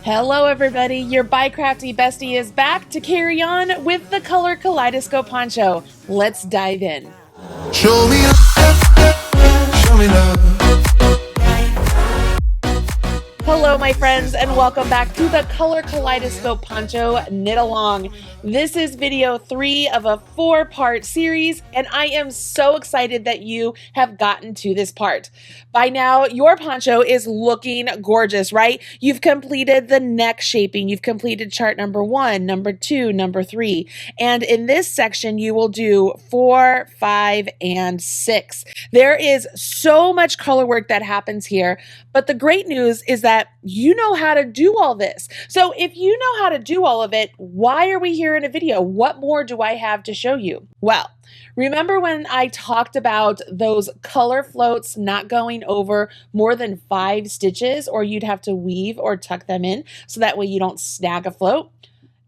Hello everybody, your ByCrafty bestie is back to carry on with the Color Kaleidoscope Poncho. Let's dive in. Show me love, show me love. Hello my friends and welcome back to the Color Kaleidoscope Poncho Knit-Along. This is video 3 of a 4-part series and I am so excited that you have gotten to this part. By now your poncho is looking gorgeous, right? You've completed the neck shaping, you've completed chart number 1, number 2, number 3, and in this section you will do 4, 5, and 6. There is so much color work that happens here, but the great news is that you know how to do all this. So if you know how to do all of it, why are we here in a video? What more do I have to show you? Well, remember when I talked about those color floats not going over more than 5 stitches, or you'd have to weave or tuck them in so that way you don't snag a float?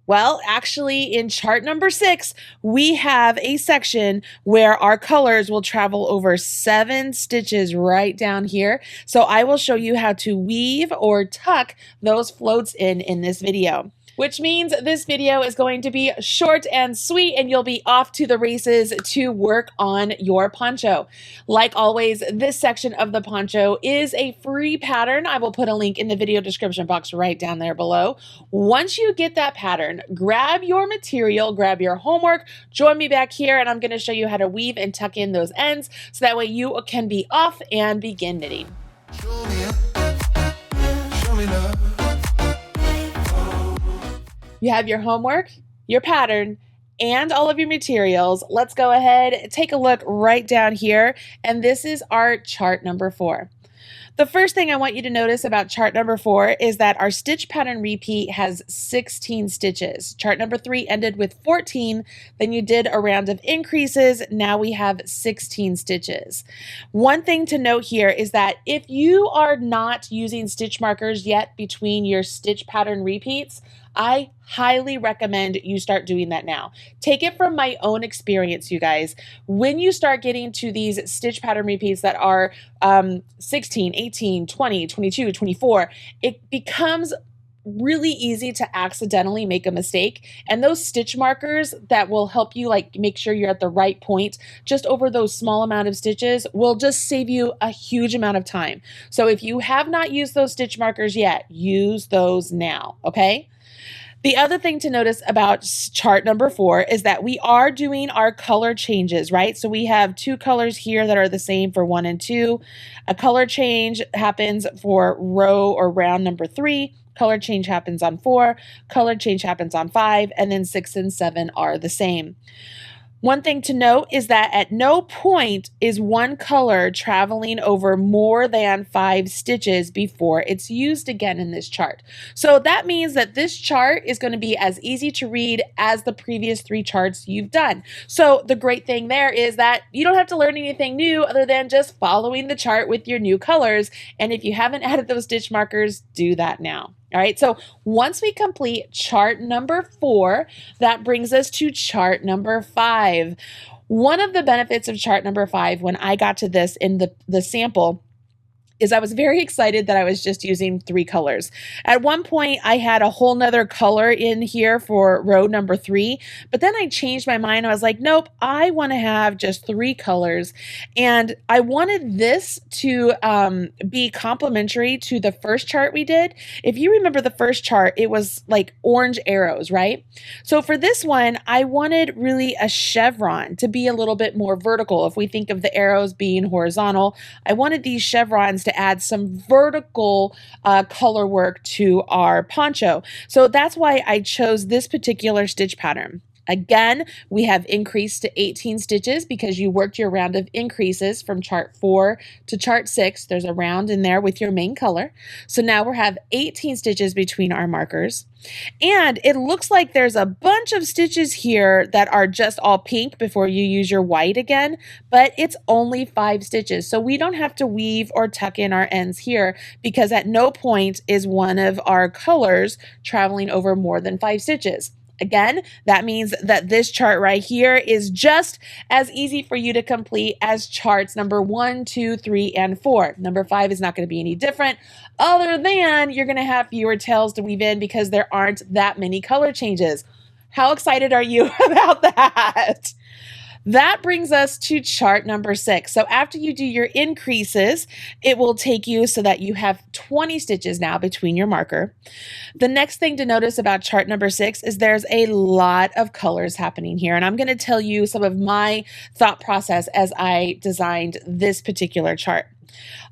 Well, actually in chart number 6, we have a section where our colors will travel over 7 stitches right down here. So I will show you how to weave or tuck those floats in this video. Which means this video is going to be short and sweet and you'll be off to the races to work on your poncho. Like always, this section of the poncho is a free pattern. I will put a link in the video description box right down there below. Once you get that pattern, grab your material, grab your homework, join me back here and I'm going to show you how to weave and tuck in those ends so that way you can be off and begin knitting. Show me love. You have your homework, your pattern, and all of your materials. Let's go ahead, take a look right down here, and this is our chart number 4. The first thing I want you to notice about chart number 4 is that our stitch pattern repeat has 16 stitches. Chart number 3 ended with 14, then you did a round of increases, now we have 16 stitches. One thing to note here is that if you are not using stitch markers yet between your stitch pattern repeats, I highly recommend you start doing that now. Take it from my own experience, you guys. When you start getting to these stitch pattern repeats that are 16, 18, 20, 22, 24, it becomes really easy to accidentally make a mistake, and those stitch markers that will help you make sure you're at the right point just over those small amount of stitches will just save you a huge amount of time. So if you have not used those stitch markers yet, use those now, okay? The other thing to notice about chart number 4 is that we are doing our color changes, right? So we have 2 colors here that are the same for 1 and 2. A color change happens for row or round number 3. Color change happens on 4. Color change happens on 5. And then 6 and 7 are the same. One thing to note is that at no point is one color traveling over more than 5 stitches before it's used again in this chart. So that means that this chart is going to be as easy to read as the previous 3 charts you've done. So the great thing there is that you don't have to learn anything new other than just following the chart with your new colors. And if you haven't added those stitch markers, do that now. All right, so once we complete chart number 4, that brings us to chart number 5. One of the benefits of chart number 5 when I got to this in the sample is I was very excited that I was just using 3 colors. At one point, I had a whole nother color in here for row number 3, but then I changed my mind. I was like, nope, I want to have just 3 colors. And I wanted this to be complementary to the first chart we did. If you remember the first chart, it was like orange arrows, right? So for this one, I wanted really a chevron to be a little bit more vertical. If we think of the arrows being horizontal, I wanted these chevrons to add some vertical color work to our poncho. So that's why I chose this particular stitch pattern. Again, we have increased to 18 stitches because you worked your round of increases from chart 4 to chart 6. There's a round in there with your main color. So now we have 18 stitches between our markers. And it looks like there's a bunch of stitches here that are just all pink before you use your white again, but it's only 5 stitches. So we don't have to weave or tuck in our ends here because at no point is one of our colors traveling over more than 5 stitches. Again, that means that this chart right here is just as easy for you to complete as charts number 1, 2, 3, and 4. Number 5 is not going to be any different, other than you're going to have fewer tails to weave in because there aren't that many color changes. How excited are you about that? That brings us to chart number 6. So after you do your increases, it will take you so that you have 20 stitches now between your marker. The next thing to notice about chart number 6 is there's a lot of colors happening here. And I'm going to tell you some of my thought process as I designed this particular chart.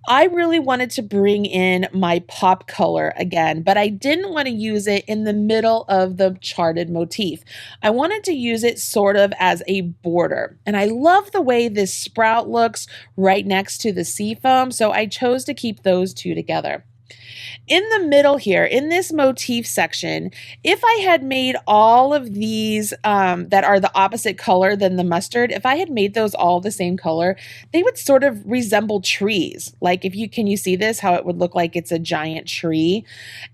I really wanted to bring in my pop color again, but I didn't want to use it in the middle of the charted motif. I wanted to use it sort of as a border. And I love the way this sprout looks right next to the sea foam, so I chose to keep those two together. In the middle here, in this motif section, if I had made all of these that are the opposite color than the mustard, if I had made those all the same color, they would sort of resemble trees. Like can you see this, how it would look like it's a giant tree?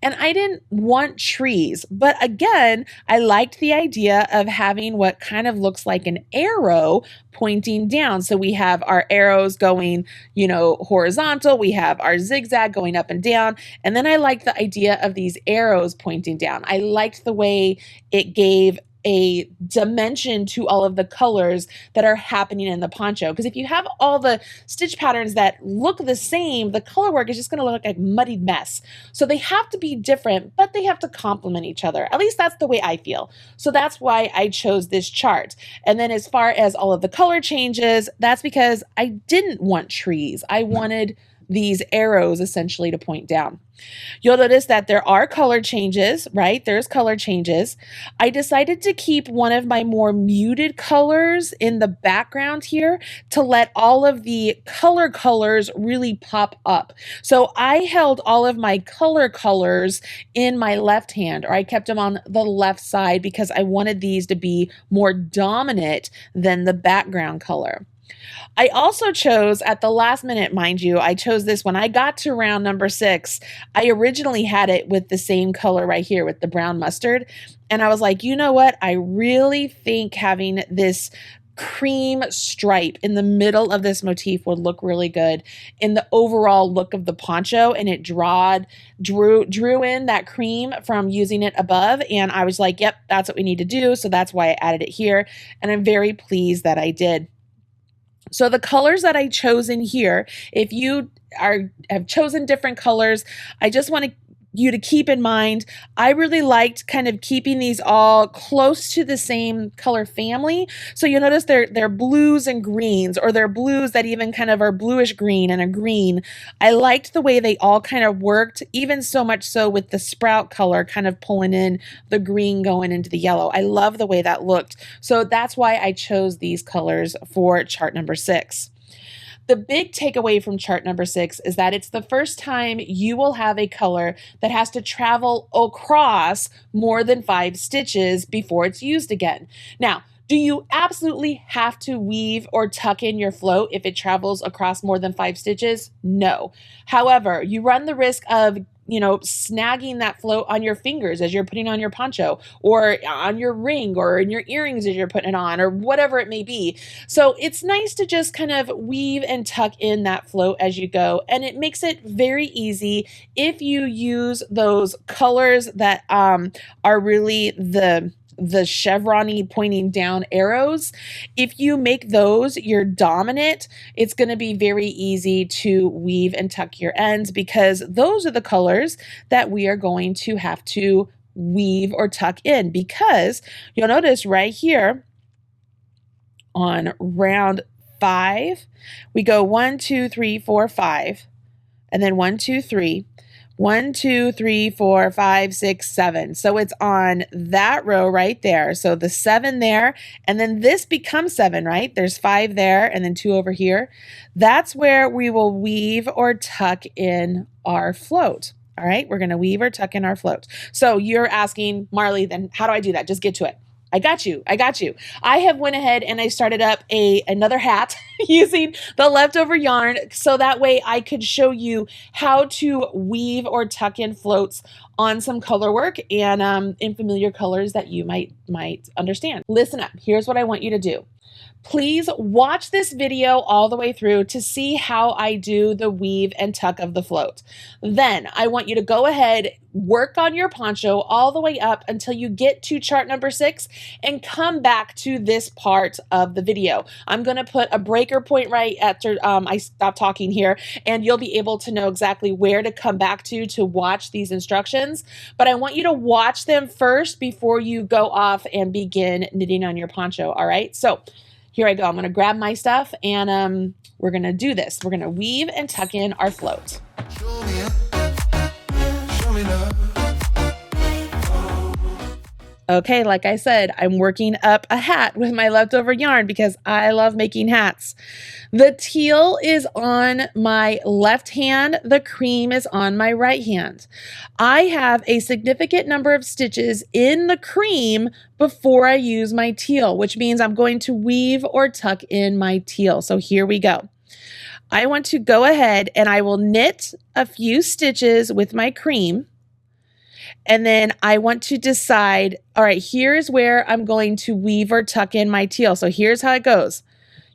And I didn't want trees, but again, I liked the idea of having what kind of looks like an arrow pointing down. So we have our arrows going, horizontal, we have our zigzag going up and down, and then I liked the idea of these arrows pointing down. I liked the way it gave a dimension to all of the colors that are happening in the poncho. Because if you have all the stitch patterns that look the same, the color work is just going to look like a muddied mess. So they have to be different, but they have to complement each other. At least that's the way I feel. So that's why I chose this chart. And then as far as all of the color changes, that's because I didn't want trees. I wanted these arrows essentially to point down. You'll notice that there are color changes, right? There's color changes. I decided to keep one of my more muted colors in the background here to let all of the colors really pop up. So I held all of my colors in my left hand, or I kept them on the left side because I wanted these to be more dominant than the background color. I also chose at the last minute, mind you, I chose this when I got to round number 6. I originally had it with the same color right here with the brown mustard. And I was like, you know what? I really think having this cream stripe in the middle of this motif would look really good in the overall look of the poncho, and it drew in that cream from using it above, and I was like, yep, that's what we need to do. So that's why I added it here, and I'm very pleased that I did. So the colors that I chose in here, if you have chosen different colors, I just want you to keep in mind, I really liked kind of keeping these all close to the same color family. So you'll notice they're blues and greens, or they're blues that even kind of are bluish green and a green. I liked the way they all kind of worked, even so much so with the sprout color kind of pulling in the green going into the yellow. I love the way that looked. So that's why I chose these colors for chart number 6. The big takeaway from chart number 6 is that it's the first time you will have a color that has to travel across more than 5 stitches before it's used again. Now, do you absolutely have to weave or tuck in your float if it travels across more than 5 stitches? No. However, you run the risk of snagging that float on your fingers as you're putting on your poncho, or on your ring, or in your earrings as you're putting it on, or whatever it may be. So it's nice to just kind of weave and tuck in that float as you go. And it makes it very easy if you use those colors that are really the chevron-y pointing down arrows. If you make those your dominant, it's going to be very easy to weave and tuck your ends, because those are the colors that we are going to have to weave or tuck in. Because you'll notice right here on round 5, we go 1, 2, 3, 4, 5, and then 1, 2, 3. 1, 2, 3, 4, 5, 6, 7. So it's on that row right there. So the 7 there, and then this becomes 7, right? There's 5 there, and then 2 over here. That's where we will weave or tuck in our float. All right, we're going to weave or tuck in our float. So you're asking, Marley, then how do I do that? Just get to it. I got you. I got you. I have went ahead and I started up another hat using the leftover yarn so that way I could show you how to weave or tuck in floats on some color work and in familiar colors that you might understand. Listen up. Here's what I want you to do. Please watch this video all the way through to see how I do the weave and tuck of the float. Then I want you to go ahead, work on your poncho all the way up until you get to chart number 6 and come back to this part of the video. I'm going to put a breaker point right after I stop talking here, and you'll be able to know exactly where to come back to watch these instructions. But I want you to watch them first before you go off and begin knitting on your poncho. All right, so here I go. I'm going to grab my stuff and we're going to do this. We're going to weave and tuck in our float. Show me up, show me love. Okay, like I said, I'm working up a hat with my leftover yarn because I love making hats. The teal is on my left hand, the cream is on my right hand. I have a significant number of stitches in the cream before I use my teal, which means I'm going to weave or tuck in my teal. So here we go. I want to go ahead and I will knit a few stitches with my cream. And then I want to decide, all right, here's where I'm going to weave or tuck in my teal. So here's how it goes.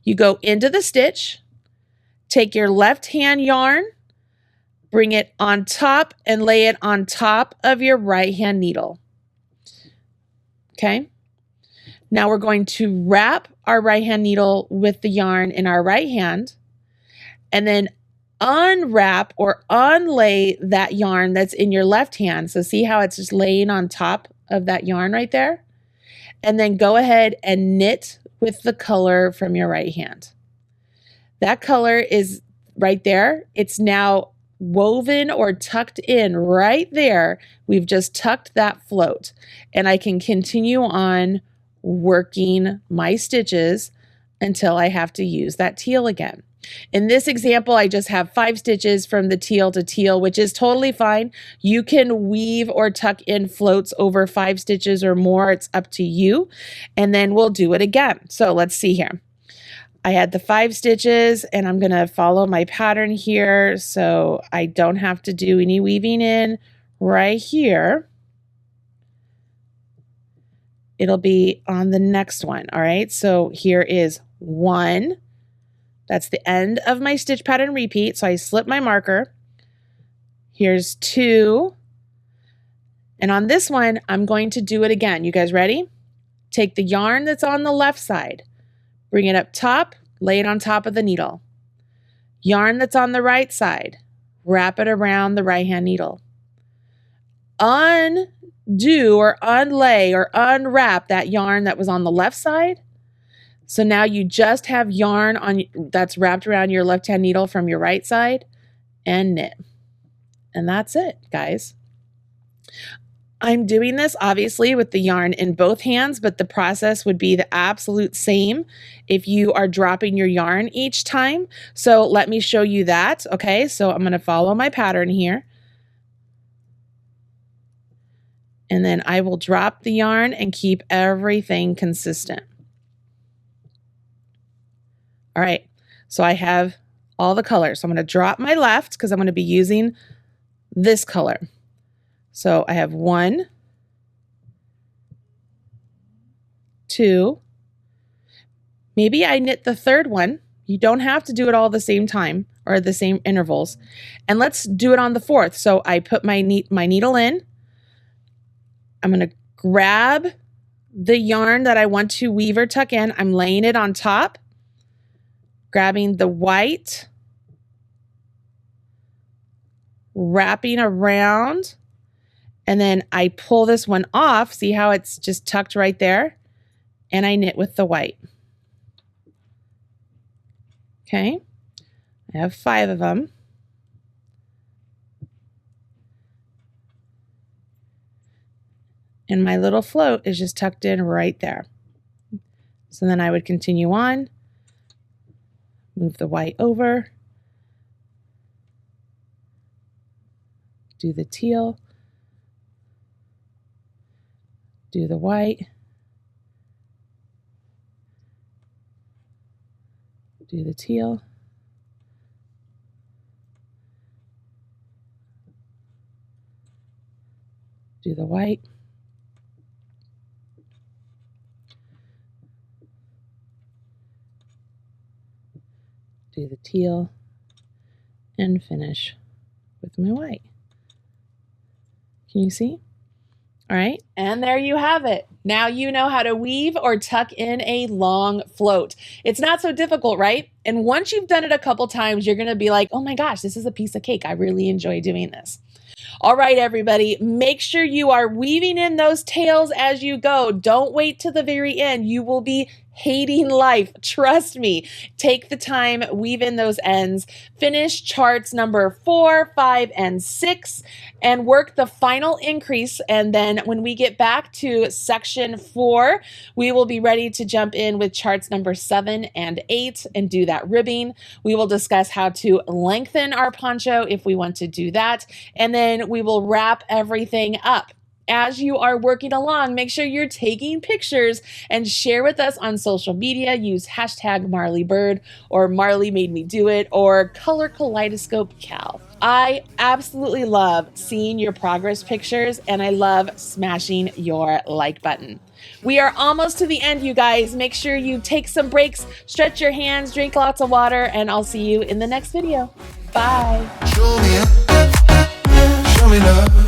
You go into the stitch, take your left hand yarn, bring it on top and lay it on top of your right hand needle. Okay. Now we're going to wrap our right hand needle with the yarn in our right hand and then unwrap or unlay that yarn that's in your left hand. So see how it's just laying on top of that yarn right there? And then go ahead and knit with the color from your right hand. That color is right there. It's now woven or tucked in right there. We've just tucked that float and I can continue on working my stitches until I have to use that teal again. In this example, I just have 5 stitches from the teal to teal, which is totally fine. You can weave or tuck in floats over 5 stitches or more. It's up to you. And then we'll do it again. So let's see here. I had the 5 stitches and I'm going to follow my pattern here so I don't have to do any weaving in right here. It'll be on the next one. All right. So here is 1. That's the end of my stitch pattern repeat. So I slip my marker. Here's 2. And on this one, I'm going to do it again. You guys ready? Take the yarn that's on the left side, bring it up top, lay it on top of the needle. Yarn that's on the right side, wrap it around the right hand needle. Undo or unlay or unwrap that yarn that was on the left side. So now you just have yarn on that's wrapped around your left hand needle from your right side and knit. And that's it, guys. I'm doing this obviously with the yarn in both hands, but the process would be the absolute same if you are dropping your yarn each time. So let me show you that. Okay, so I'm going to follow my pattern here. And then I will drop the yarn and keep everything consistent. All right, so I have all the colors. So I'm going to drop my left because I'm going to be using this color. So I have 1, 2, maybe I knit the third one. You don't have to do it all at the same time or the same intervals. And let's do it on the 4th. So I put my needle in. I'm going to grab the yarn that I want to weave or tuck in. I'm laying it on top. Grabbing the white, wrapping around, and then I pull this one off. See how it's just tucked right there? And I knit with the white. Okay, I have 5 of them. And my little float is just tucked in right there. So then I would continue on. Move the white over, do the teal, do the white, Do the teal. Do the white. Do the teal. And finish with my white. Can you see? All right, and there you have it. Now you know how to weave or tuck in a long float. It's not so difficult, right? And once you've done it a couple times, you're gonna be like, oh my gosh, this is a piece of cake. I really enjoy doing this. All right, everybody, make sure you are weaving in those tails as you go. Don't wait to the very end. You will be hating life. Trust me. Take the time, weave in those ends, finish charts number 4, 5, and 6, and work the final increase. And then when we get back to section 4, we will be ready to jump in with charts number 7 and 8 and do that ribbing. We will discuss how to lengthen our poncho if we want to do that. And then we will wrap everything up. As you are working along, make sure you're taking pictures and share with us on social media. Use hashtag MarleyBird or Marley Made Me Do It or Color Kaleidoscope Cal. I absolutely love seeing your progress pictures and I love smashing your like button. We are almost to the end, you guys. Make sure you take some breaks, stretch your hands, drink lots of water, and I'll see you in the next video. Bye. Show me love.